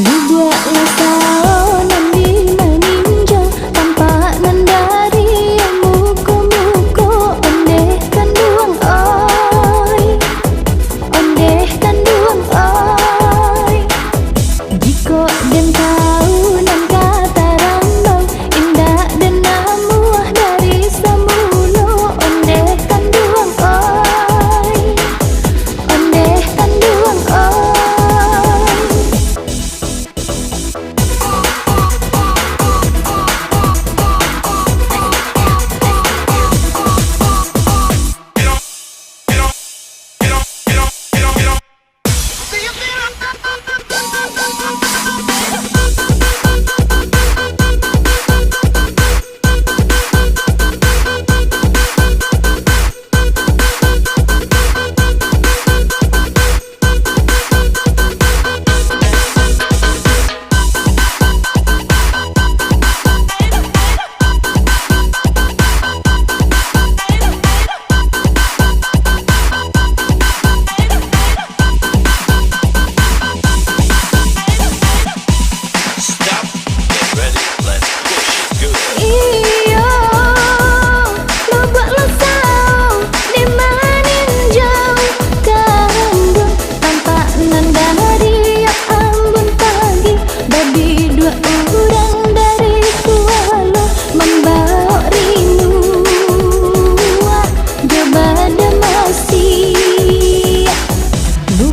Buatlah sao nan di meninjau tanpa nan dari muko-muko ondehkan duang oi, ondehkan duang oi. Jiko den kau nan kata rambau indah dan namuah dari samulo ondehkan duang oi, ondehkan duang oi.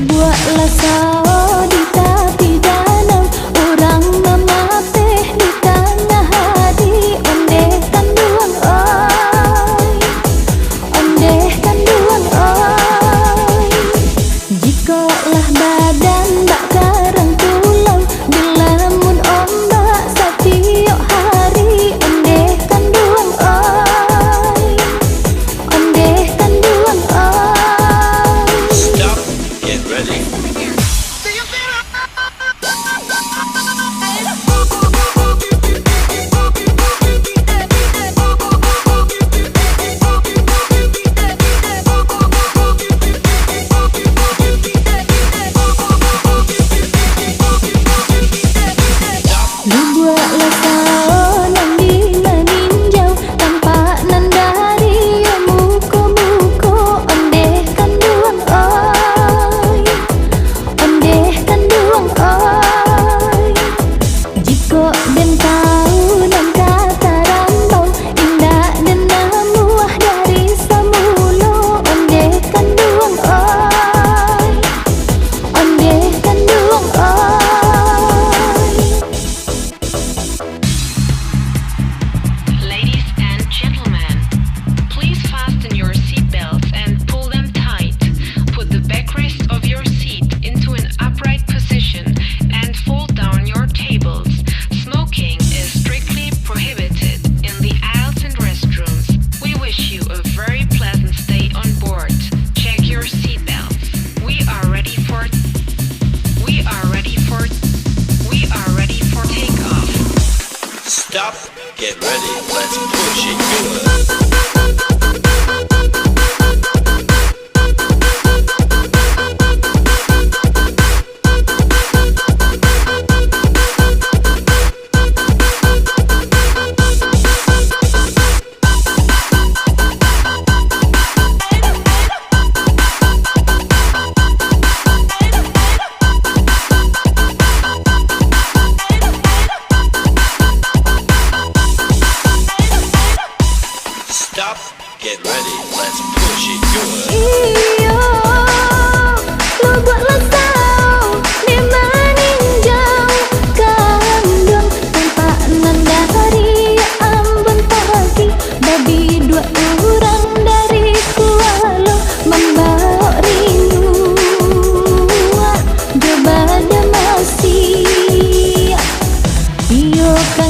Buatlah sao di tepi danau, orang memapeh di tengah hati, ondehkan duang oi, ondehkan duang oi. Jikolah badan bak karang pulau dilamun ombak setiap hari, ondehkan duang oi, ondehkan duang oi. Get ready. Buatlah sao nan di meninjau tanpa nan dari muko-muko ondehkan duang oi, ondehkan duang oi. Jiko den kau nan kata rambau indah dan namuah dari samulo ondehkan duang oi, ondehkan duang oi. Ladies and gentlemen, please fasten your seatbelts and pull them tight. Put the backrest of your seat into an upright position and fold down your tables. Smoking is strictly prohibited in the aisles and restrooms. We wish you a very pleasant stay on board. Check your seatbelts. We are ready for takeoff. Stop. Get ready. Let's push it good. Stop. Get ready. Let's push it good. Iyo, lo buatlah sao di meninjau kandang tanpa nan dari ambon pagi, babi dua orang dari kualo membawa rindu kepada masih. Iyo kan